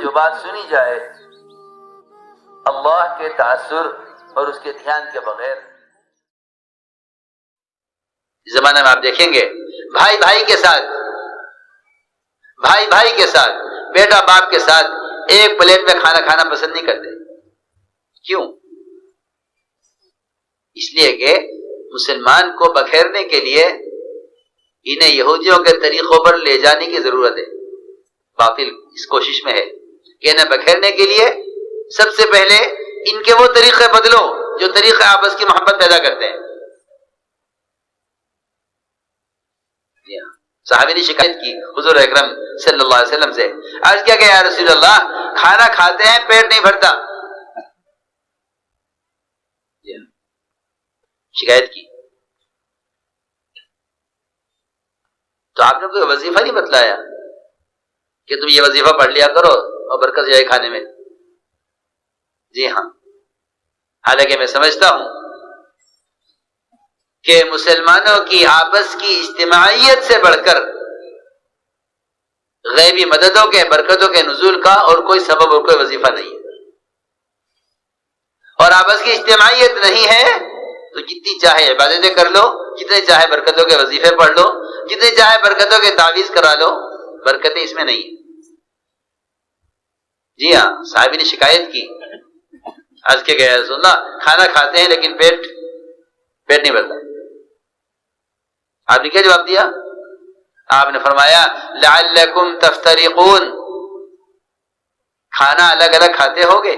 جو بات سنی جائے اللہ کے تاثر اور اس کے دھیان کے بغیر. اس زمانے میں آپ دیکھیں گے بھائی بھائی کے ساتھ بیٹا باپ کے ساتھ ایک پلیٹ میں کھانا کھانا پسند نہیں کرتے. کیوں؟ اس لیے کہ مسلمان کو بکھیرنے کے لیے انہیں یہودیوں کے طریقوں پر لے جانے کی ضرورت ہے. باطل اس کوشش میں ہے کہ انہیں بکھیرنے کے لیے سب سے پہلے ان کے وہ طریقے بدلو جو طریقے آپس کی محبت پیدا کرتے ہیں. صحابی نے شکایت کی حضور اکرم صلی اللہ علیہ وسلم سے. عرض کیا کہ یا رسول اللہ کھانا کھاتے ہیں پیٹ نہیں بھرتا. شکایت کی تو آپ نے کوئی وظیفہ نہیں بتلایا کہ تم یہ وظیفہ پڑھ لیا کرو اور برکت جائے کھانے میں. جی ہاں، حالانکہ میں سمجھتا ہوں کہ مسلمانوں کی آپس کی اجتماعیت سے بڑھ کر غیبی مددوں کے برکتوں کے نزول کا اور کوئی سبب اور کوئی وظیفہ نہیں ہے. اور آپس کی اجتماعیت نہیں ہے تو جتنی چاہے عبادتیں کر لو، جتنے چاہے برکتوں کے وظیفے پڑھ لو، جتنے چاہے برکتوں کے تعویذ کرا لو، برکتیں اس میں نہیں ہیں. جی ہاں، صحابی نے شکایت کی. عرض کے گئے رسول اللہ کھانا کھاتے ہیں لیکن پیٹ نہیں بھرتا. آپ نے کیا جواب دیا؟ آپ نے فرمایا لعلکم تفترقون، کھانا الگ الگ کھاتے ہوگے،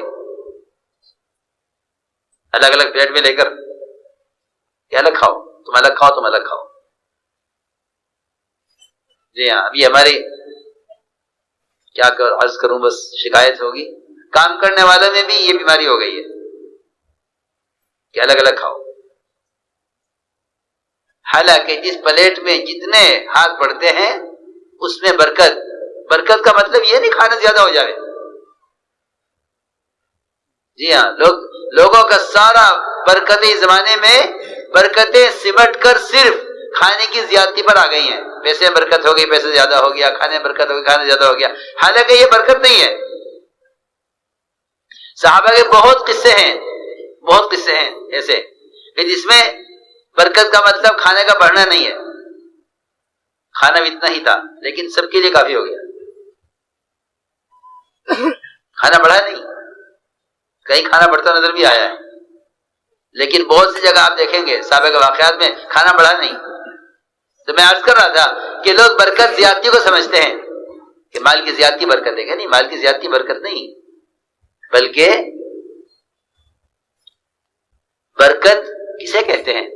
الگ الگ پلیٹ میں لے کر کہ الگ کھاؤ، تم الگ کھاؤ، تم الگ کھاؤ. جی ہاں، ابھی ہماری کیا عرض کروں، بس شکایت ہوگی. کام کرنے والوں میں بھی یہ بیماری ہو گئی ہے کہ الگ الگ کھاؤ. حالانکہ جس پلیٹ میں جتنے ہاتھ پڑتے ہیں اس میں برکت کا مطلب یہ نہیں کھانا زیادہ ہو جائے. جی ہاں، لوگوں کا سارا برکتیں زمانے میں برکتیں سمٹ کر صرف کھانے کی زیادتی پر آ گئی ہیں. پیسے برکت ہو گئی، پیسے زیادہ ہو گیا، کھانے برکت ہو گئی، کھانے زیادہ ہو گیا. حالانکہ یہ برکت نہیں ہے. صحابہ کے بہت قصے ہیں ایسے کہ جس میں برکت کا مطلب کھانے کا بڑھنا نہیں ہے. کھانا بھی اتنا ہی تھا لیکن سب کے لیے کافی ہو گیا. کھانا بڑھا نہیں، کہیں کھانا بڑھتا نظر بھی آیا ہے لیکن بہت سی جگہ آپ دیکھیں گے صحابہ کے واقعات میں کھانا بڑھا نہیں. تو میں عرض کر رہا تھا کہ لوگ برکت زیادتی کو سمجھتے ہیں کہ مال کی زیادتی برکت ہے. کہ نہیں، مال کی زیادتی برکت نہیں، بلکہ برکت کسے کہتے ہیں؟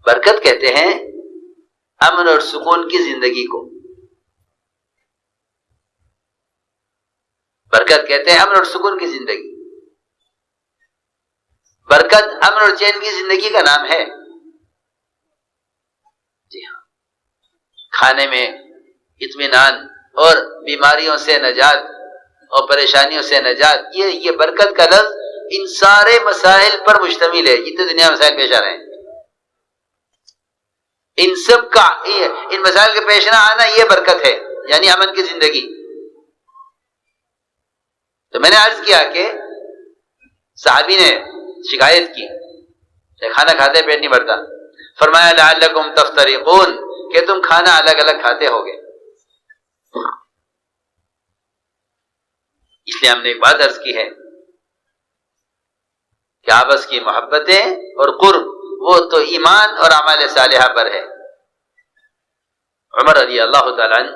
برکت کہتے ہیں امن اور سکون کی زندگی کو. برکت کہتے ہیں امن اور سکون کی زندگی. برکت امن اور چین کی زندگی کا نام ہے. جی ہاں، کھانے میں اطمینان اور بیماریوں سے نجات اور پریشانیوں سے نجات، یہ برکت کا لفظ ان سارے مسائل پر مشتمل ہے جتنے دنیا میں مسائل پیش آ رہے ہیں. ان سب کا ان مسائل کے پیش نہ آنا یہ برکت ہے، یعنی امن کی زندگی. تو میں نے عرض کیا کہ صحابی نے شکایت کی کہ کھانا کھاتے پیٹ نہیں بھرتا. فرمایا لعلکم تفترقون، کہ تم کھانا الگ الگ کھاتے ہوگے. اس لیے ہم نے ایک بات عرض کی ہے کہ آپس کی محبتیں اور قرب وہ تو ایمان اور اعمال صالحہ پر ہے. عمر رضی اللہ تعالیٰ عنہ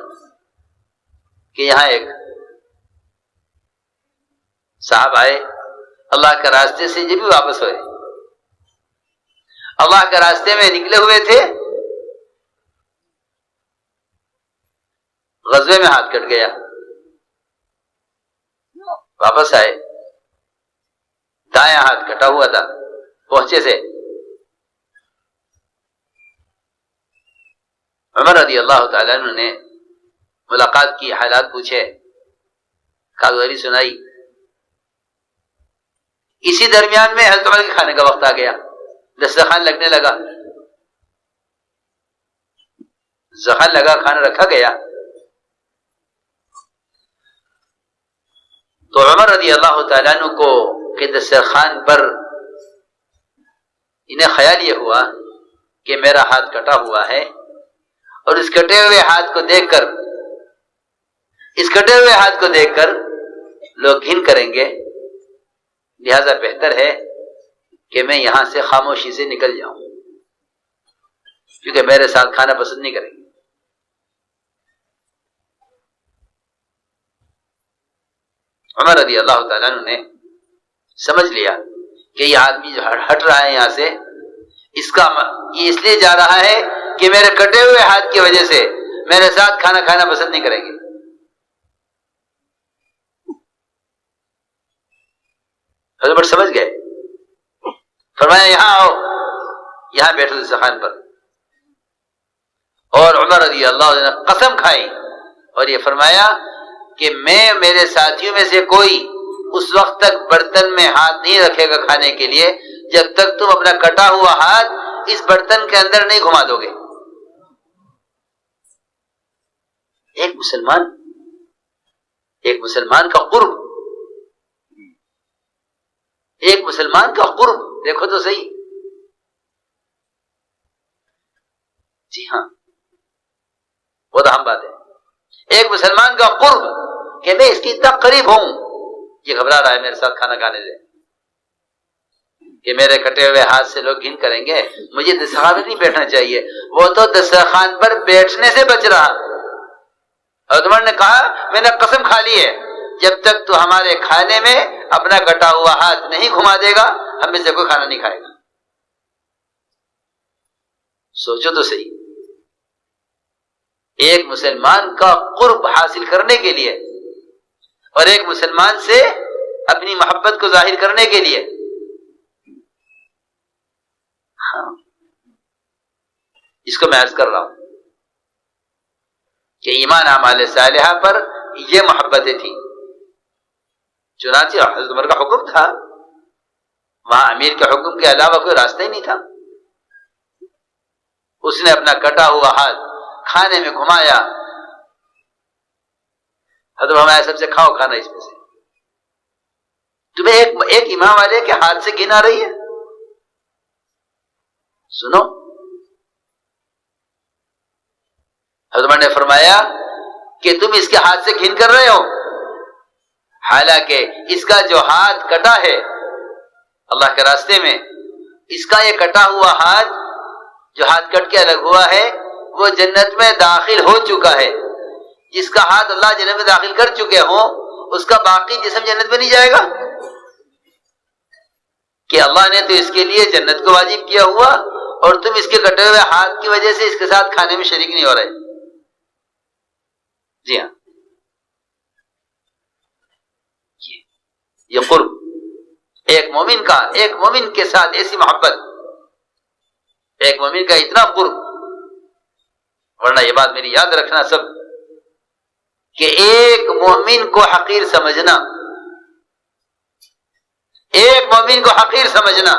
کہ یہاں ایک صاحب آئے، اللہ کے راستے سے جب بھی واپس ہوئے، اللہ کے راستے میں نکلے ہوئے تھے، غزوے میں ہاتھ کٹ گیا. واپس آئے، دایاں ہاتھ کٹا ہوا تھا. پہنچے سے عمر رضی اللہ تعالیٰ عنہ نے ملاقات کی، حالات پوچھے، کاغذری سنائی. اسی درمیان میں حضرت عمر کے کھانے کا وقت آ گیا. دسترخوان لگنے لگا، زخان لگا، کھانا رکھا گیا. تو عمر رضی اللہ تعالیٰ عنہ کو کہ دسترخوان پر انہیں خیال یہ ہوا کہ میرا ہاتھ کٹا ہوا ہے، اور اس کٹے ہوئے ہاتھ کو دیکھ کر لوگ گھن کریں گے، لہذا بہتر ہے کہ میں یہاں سے خاموشی سے نکل جاؤں، کیونکہ میرے ساتھ کھانا پسند نہیں کریں گے۔ عمر رضی اللہ تعالیٰ عنہ نے سمجھ لیا کہ یہ آدمی جو ہٹ رہا ہے یہاں سے، یہ اس لیے جا رہا ہے کہ میرے کٹے ہوئے ہاتھ کی وجہ سے میرے ساتھ کھانا کھانا پسند نہیں کریں گے۔ حضرت سمجھ گئے، فرمایا یہاں آؤ، یہاں بیٹھو دسترخوان پر، اور عمر رضی اللہ عنہ نے قسم کھائی اور یہ فرمایا کہ میرے ساتھیوں میں سے کوئی اس وقت تک برتن میں ہاتھ نہیں رکھے گا کھانے کے لیے جب تک تم اپنا کٹا ہوا ہاتھ اس برتن کے اندر نہیں گھما دو گے۔ ایک مسلمان کا قرب دیکھو تو صحیح۔ جی ہاں، وہ تو ہم بات ہے، ایک مسلمان کا قرب کہ میں اس کی اتنا قریب ہوں، یہ گھبرا رہا ہے میرے ساتھ کھانا کھانے سے کہ میرے کٹے ہوئے ہاتھ سے لوگ گھن کریں گے، مجھے دسترخوان پر نہیں بیٹھنا چاہیے۔ وہ تو دسترخوان پر بیٹھنے سے بچ رہا۔ حضرت عمر نے کہا میں نے قسم کھا لی ہے جب تک تو ہمارے کھانے میں اپنا کٹا ہوا ہاتھ نہیں گھما دے گا ہم میں سے کوئی کھانا نہیں کھائے گا۔ سوچو تو صحیح، ایک مسلمان کا قرب حاصل کرنے کے لیے اور ایک مسلمان سے اپنی محبت کو ظاہر کرنے کے لیے، اس کو میں عرض کر رہا ہوں کہ ایمان اعمال صالحہ پر یہ محبتیں تھیں۔ چنانچہ حضرت عمر کا حکم تھا، وہاں امیر کے حکم کے علاوہ کوئی راستہ ہی نہیں تھا۔ اس نے اپنا کٹا ہوا ہاتھ کھانے میں گھمایا، حضرت ہمارے سب سے کھاؤ کھانا اس میں سے، تمہیں ایک امام والے کے ہاتھ سے گھن آ رہی ہے؟ سنو، حضرت نے فرمایا کہ تم اس کے ہاتھ سے گھن کر رہے ہو، حالانکہ اس کا جو ہاتھ کٹا ہے اللہ کے راستے میں، اس کا یہ کٹا ہوا ہاتھ جو ہاتھ کٹ کے الگ ہوا ہے وہ جنت میں داخل ہو چکا ہے۔ جس کا ہاتھ اللہ جنت میں داخل کر چکے ہوں اس کا باقی جسم جنت میں نہیں جائے گا؟ کہ اللہ نے تو اس کے لیے جنت کو واجب کیا ہوا اور تم اس کے کٹے ہوئے ہاتھ کی وجہ سے اس کے ساتھ کھانے میں شریک نہیں ہو رہے۔ جی ہاں، یہ قرب، ایک مومن کے ساتھ ایسی محبت، ایک مومن کا اتنا قرب، ورنہ یہ بات میری یاد رکھنا سب کہ ایک مومن کو حقیر سمجھنا، ایک مومن کو حقیر سمجھنا